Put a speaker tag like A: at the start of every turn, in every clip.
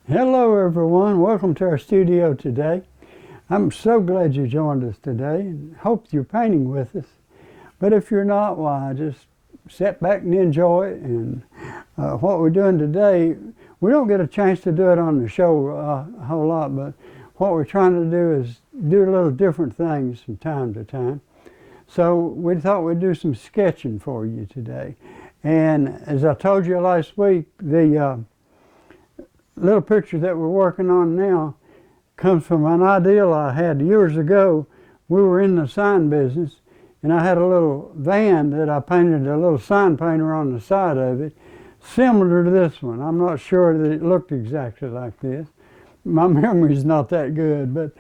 A: Hello everyone, welcome to our studio today. I'm so glad you joined us today and hope you're painting with us. But if you're not, why, just sit back and enjoy it. And what we're doing today, we don't get a chance to do it on the show a whole lot, but what we're trying to do is do a little different things from time to time. So we thought we'd do some sketching for you today. And as I told you last week, the little picture that we're working on now comes from an ideal I had years ago. We were in the sign business, and I had a little van that I painted a little sign painter on the side of it, similar to this one. I'm not sure that it looked exactly like this. My memory's not that good, but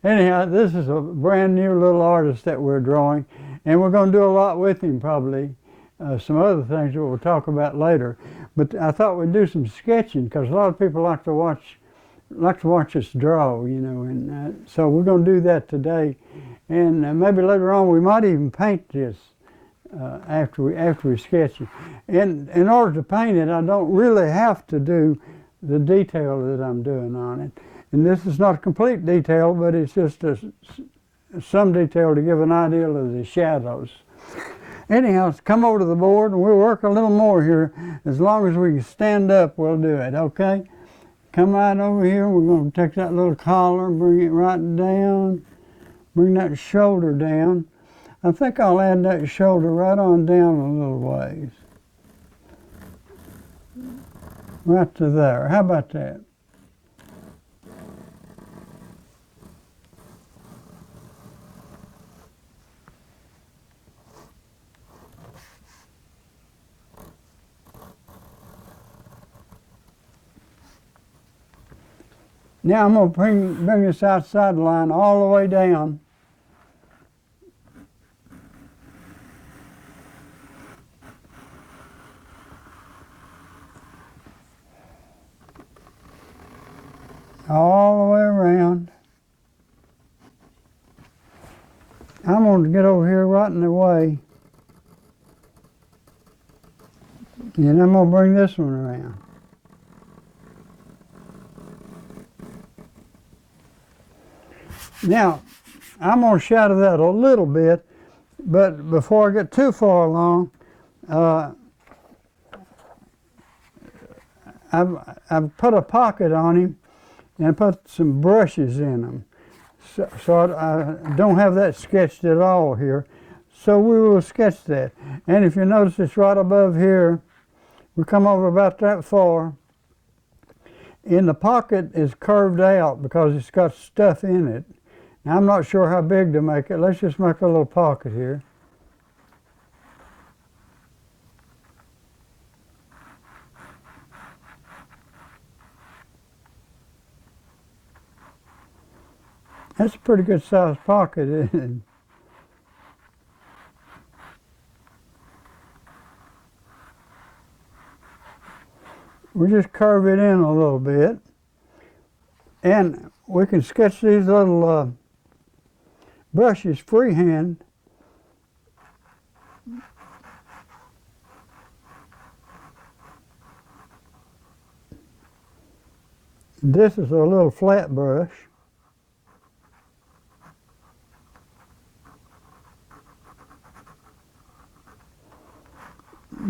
A: anyhow, this is a brand new little artist that we're drawing, and we're going to do a lot with him probably. Some other things that we'll talk about later. But I thought we'd do some sketching because a lot of people like to watch us draw, you know, and so we're going to do that today. And maybe later on we might even paint this after we sketch it. And in order to paint it, I don't really have to do the detail that I'm doing on it. And this is not a complete detail, but it's just some detail to give an idea of the shadows. Anyhow, come over to the board and we'll work a little more here. As long as we can stand up, we'll do it, okay? Come right over here. We're going to take that little collar, bring it right down, bring that shoulder down. I think I'll add that shoulder right on down a little ways. Right to there. How about that? Now I'm going to bring this outside line all the way down. All the way around. I'm going to get over here right in the way. And I'm going to bring this one around. Now, I'm going to shadow that a little bit, but before I get too far along, I've put a pocket on him and put some brushes in them. So I don't have that sketched at all here. So we will sketch that. And if you notice, it's right above here. We come over about that far. And the pocket is curved out because it's got stuff in it. Now, I'm not sure how big to make it. Let's just make a little pocket here. That's a pretty good sized pocket, isn't it? We just curve it in a little bit. And we can sketch these little brushes freehand. This is a little flat brush.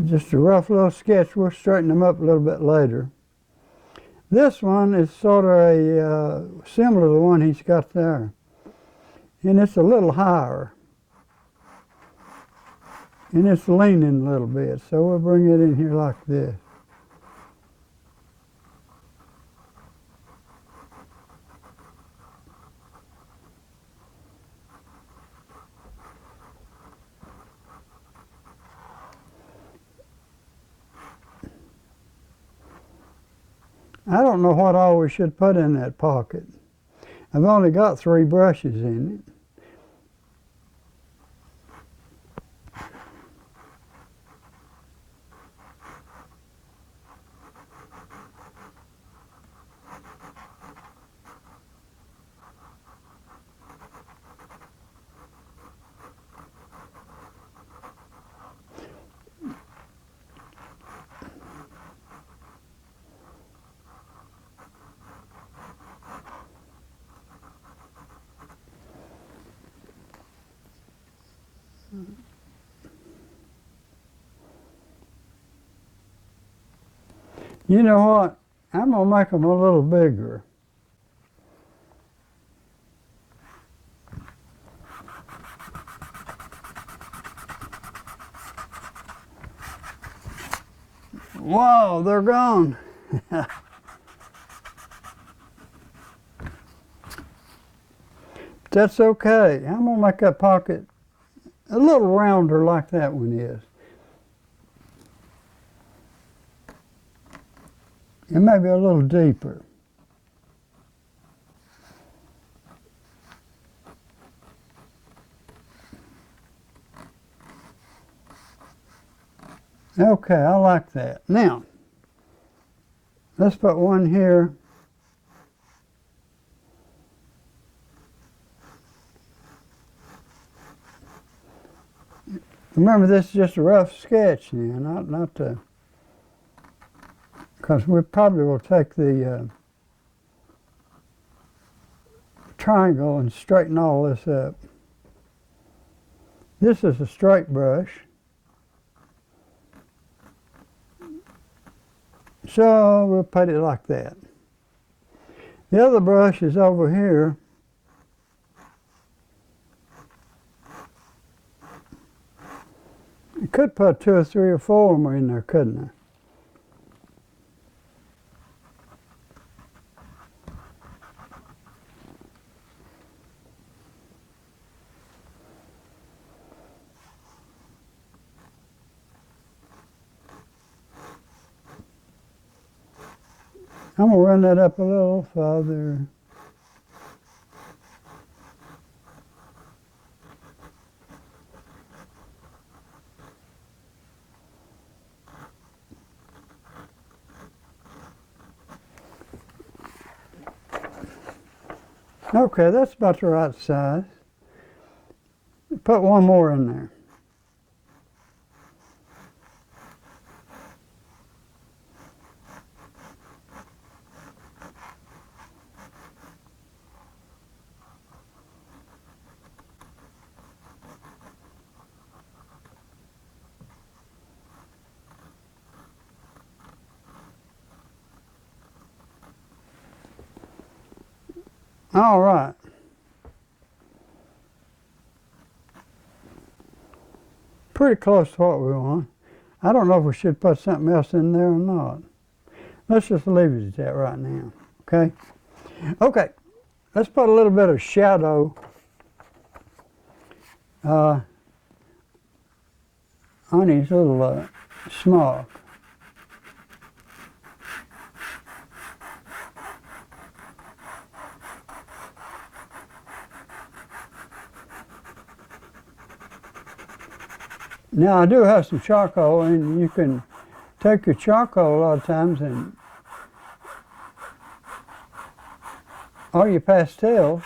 A: Just a rough little sketch. We'll straighten them up a little bit later. This one is sort of similar to the one he's got there. And it's a little higher. And it's leaning a little bit. So we'll bring it in here like this. I don't know what all we should put in that pocket. I've only got 3 brushes in it. You know what? I'm going to make them a little bigger. Whoa, they're gone. That's okay. I'm going to make that pocket a little rounder like that one is. And maybe a little deeper. Okay, I like that. Now, let's put one here. Remember, this is just a rough sketch now, not the, because we probably will take the triangle and straighten all this up. This is a straight brush. So we'll put it like that. The other brush is over here. I could put 2 or 3 or 4 of them in there, couldn't I? I'm going to run that up a little further. Okay, that's about the right size. Put one more in there. All right. Pretty close to what we want. I don't know if we should put something else in there or not. Let's just leave it at that right now, okay? Okay, let's put a little bit of shadow on his little smock. Now I do have some charcoal, and you can take your charcoal a lot of times and or your pastels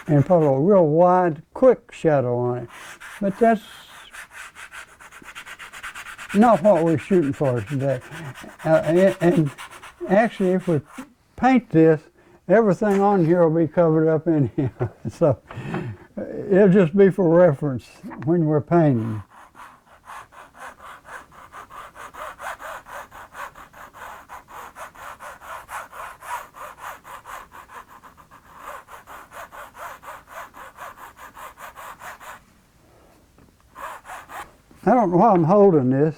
A: and put a real wide, quick shadow on it. But that's not what we're shooting for today. And actually, if we paint this, everything on here will be covered up in here. So it'll just be for reference when we're painting. I don't know why I'm holding this,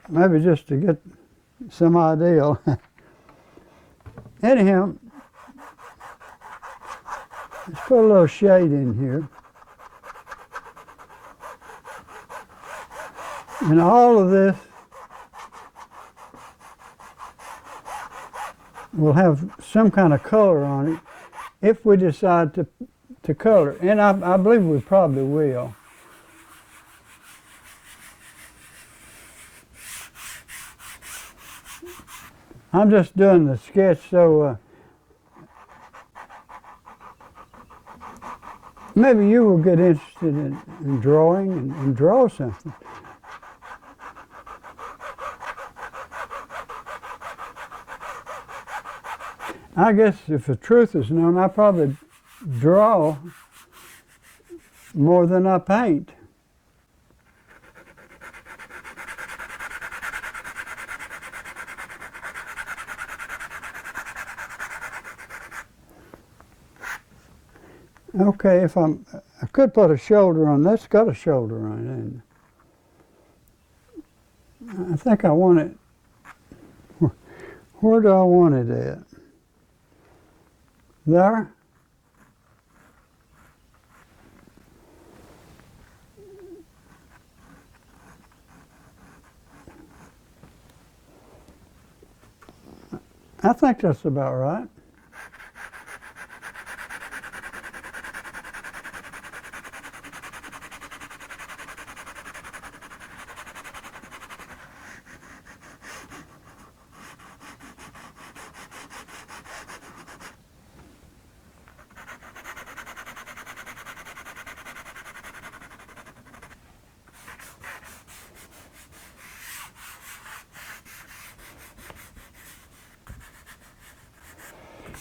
A: maybe just to get some idea. Anyhow, let's put a little shade in here. And all of this will have some kind of color on it if we decide to color. And I believe we probably will. I'm just doing the sketch so maybe you will get interested in drawing and draw something. I guess if the truth is known, I probably draw more than I paint. Okay, I could put a shoulder on. That's got a shoulder on it. And I think I want it. Where do I want it at? There? I think that's about right.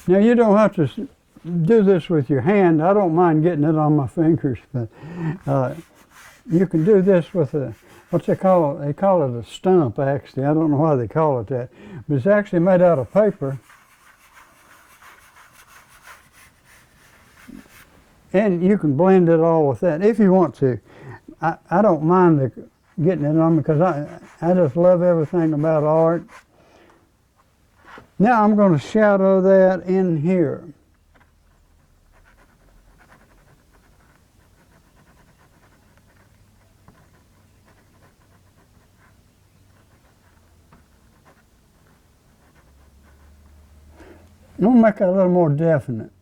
A: Now you don't have to do this with your hand. I don't mind getting it on my fingers, but you can do this with what's they call it? They call it a stump, actually. I don't know why they call it that, but it's actually made out of paper. And you can blend it all with that if you want to. I don't mind getting it on because I just love everything about art. Now I'm going to shadow that in here. I'm going to make it a little more definite.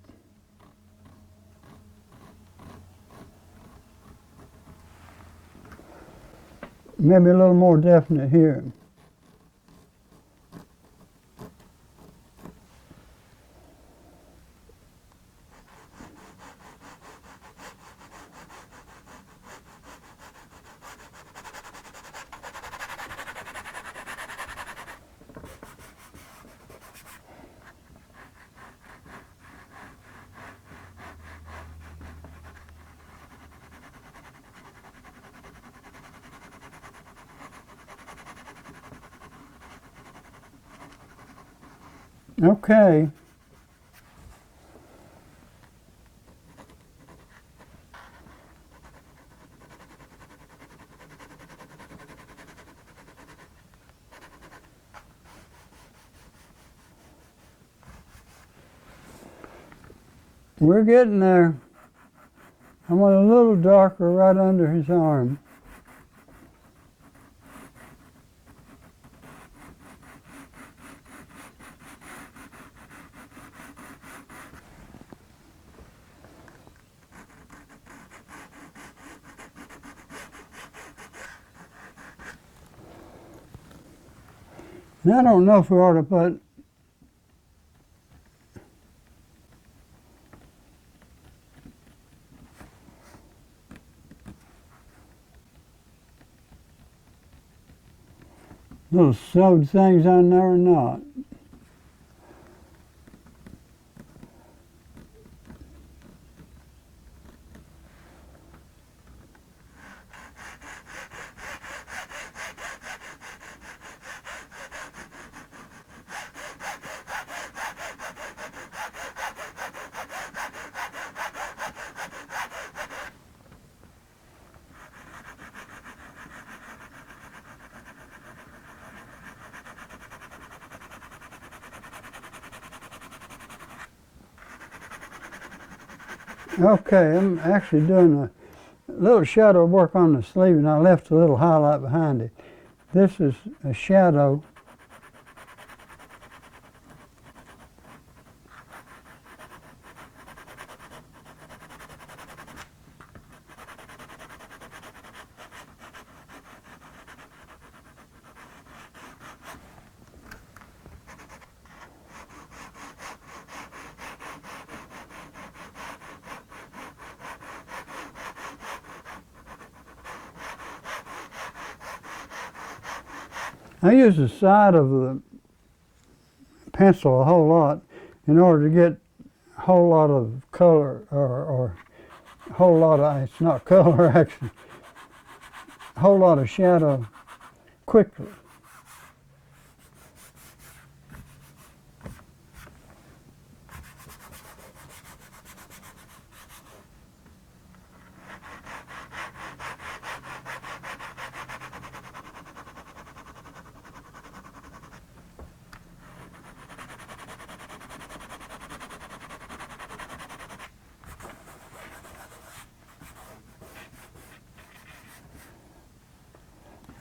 A: Maybe a little more definite here. Okay. We're getting there. I want a little darker right under his arm. Now, I don't know if we ought to put little sewed things on there or not. Okay, I'm actually doing a little shadow work on the sleeve, and I left a little highlight behind it. This is a shadow. I use the side of the pencil a whole lot in order to get a whole lot of color, or a whole lot of, it's not color actually, a whole lot of shadow quickly.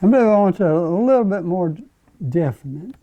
A: I move on to a little bit more definite.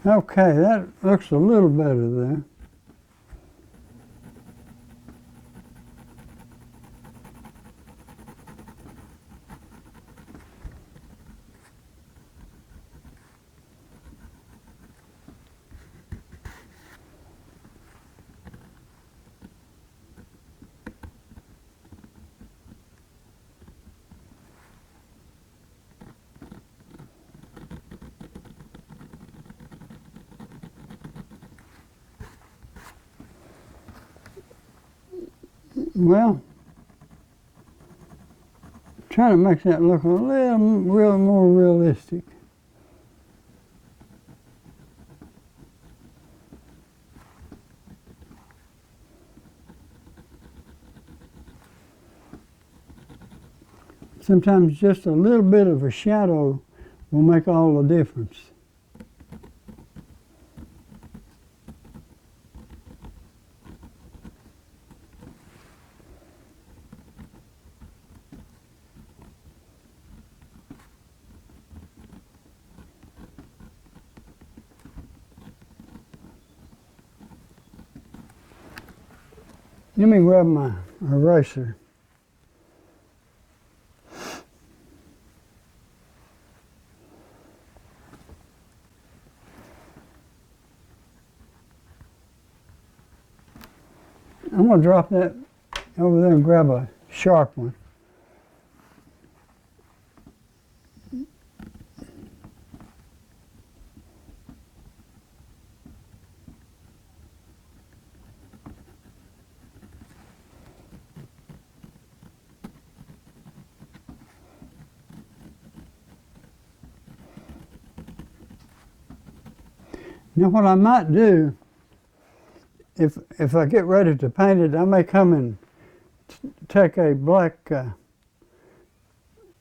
A: Okay, that looks a little better there. Well, trying to make that look a little more realistic. Sometimes just a little bit of a shadow will make all the difference. Let me grab my eraser. I'm going to drop that over there and grab a sharp one. Now what I might do, if I get ready to paint it, I may come and take a black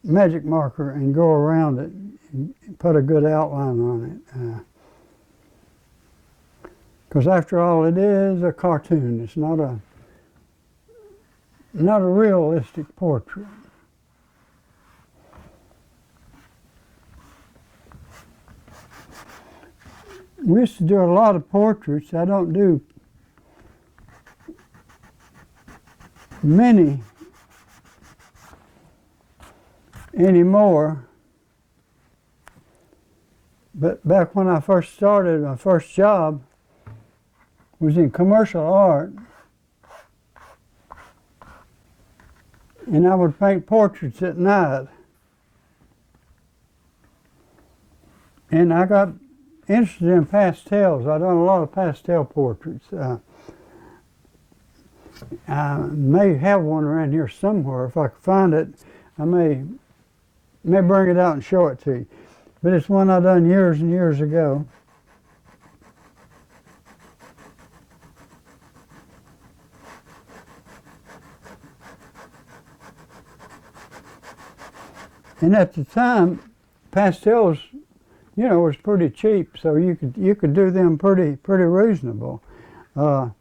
A: magic marker and go around it and put a good outline on it. Because after all, it is a cartoon. It's not a realistic portrait. We used to do a lot of portraits. I don't do many anymore. But back when I first started, my first job was in commercial art. And I would paint portraits at night. And I got interested in pastels. I've done a lot of pastel portraits. I may have one around here somewhere. If I can find it, I may bring it out and show it to you. But it's one I done years and years ago. And at the time, pastels, you know, was pretty cheap, so you could do them pretty reasonable. Now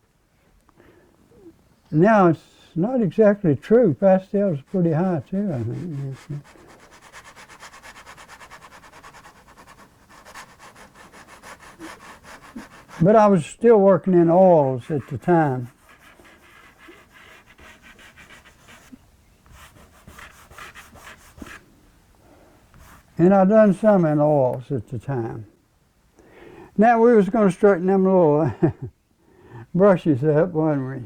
A: it's not exactly true. Pastels are pretty high too, I think. But I was still working in oils at the time. And I done some in oils at the time. Now we was going to straighten them little brushes up, wasn't we?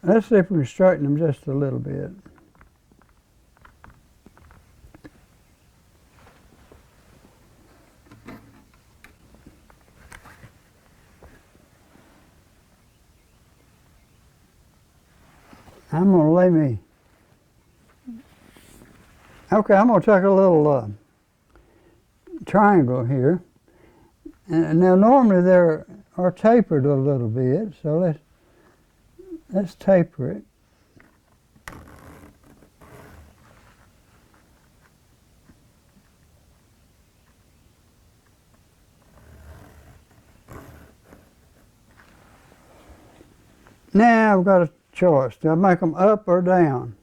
A: Let's see if we can straighten them just a little bit. I'm going to lay me. Okay, I'm going to take a little triangle here. And now normally they are tapered a little bit, so let's taper it. Now I've got a choice. Do I make them up or down?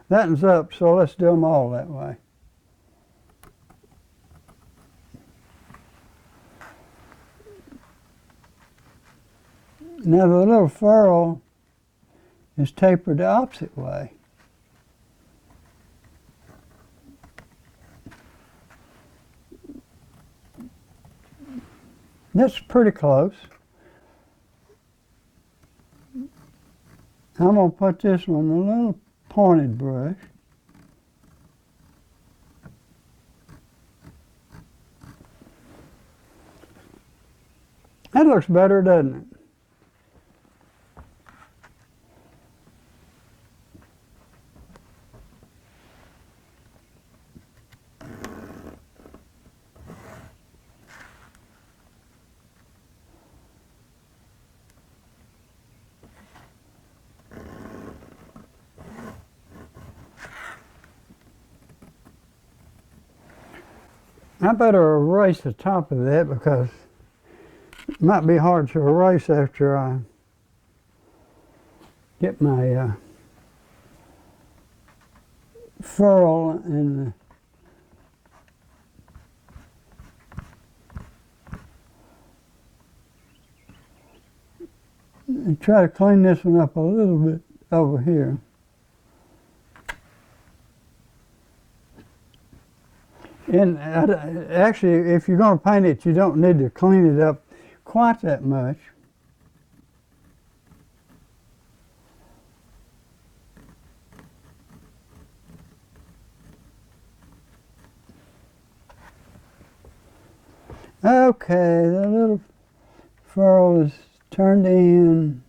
A: That one's up, so let's do them all that way. Now the little ferrule is tapered the opposite way. That's pretty close. I'm going to put this one in a little pointed brush. That looks better, doesn't it? I better erase the top of that because it might be hard to erase after I get my ferrule and try to clean this one up a little bit over here. And actually, if you're going to paint it, you don't need to clean it up quite that much. Okay, the little ferrule is turned in.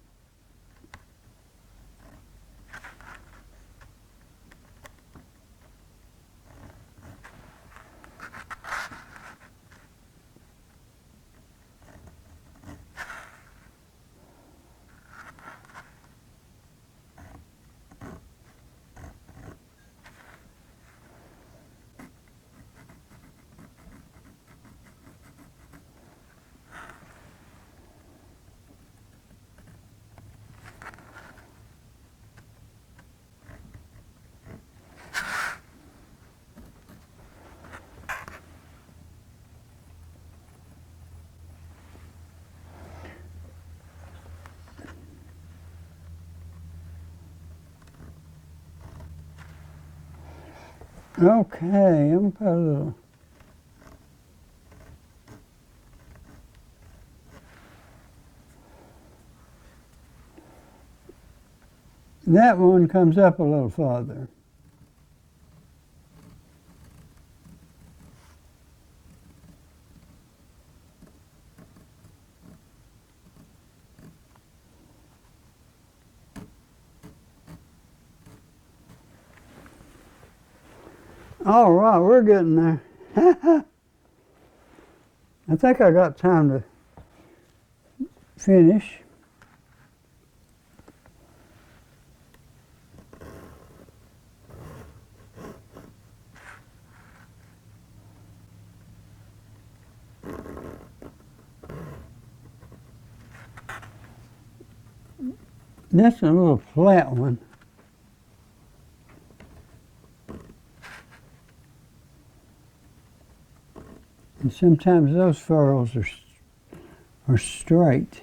A: Okay, I'm going to put a little. That one comes up a little farther. All right, we're getting there. I think I got time to finish. That's a little flat one. And sometimes those furrows are or straight.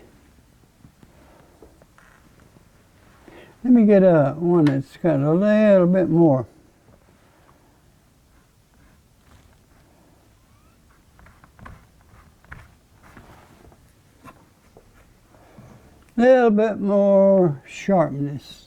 A: Let me get one that's got a little bit more. Little bit more sharpness.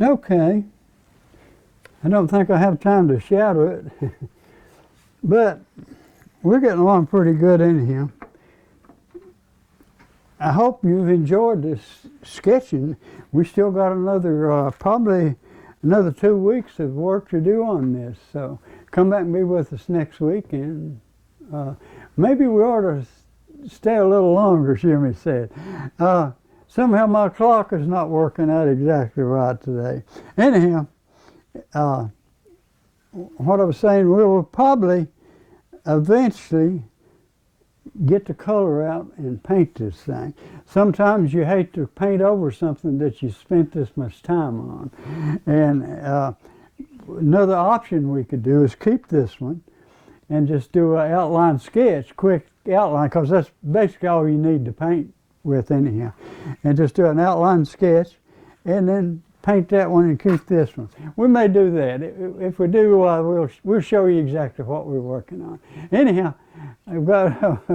A: Okay, I don't think I have time to shadow it, but we're getting along pretty good in here. I hope you've enjoyed this sketching. We still got another, probably another 2 weeks of work to do on this, so come back and be with us next week, and maybe we ought to stay a little longer, Jimmy said. Somehow my clock is not working out exactly right today. Anyhow, what I was saying, we will probably eventually get the color out and paint this thing. Sometimes you hate to paint over something that you spent this much time on. And another option we could do is keep this one and just do an outline sketch, quick outline, because that's basically all you need to paint with anyhow, and just do an outline sketch and then paint that one and keep this one. We may do that. If we do, we'll show you exactly what we're working on. Anyhow, I've got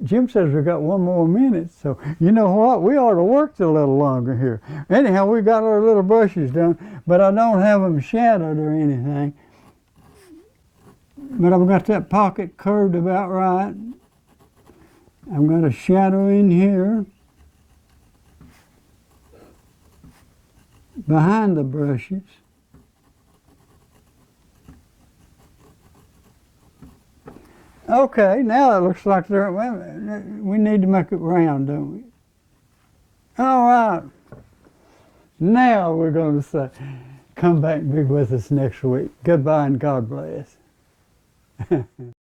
A: Jim says we've got 1 more minute, so you know what, we ought to work a little longer here. Anyhow, we got our little brushes done, but I don't have them shadowed or anything, but I've got that pocket curved about right. I'm going to shadow in here behind the brushes. Okay, now it looks like we need to make it round, don't we? All right. Now we're going to say, come back and be with us next week. Goodbye and God bless.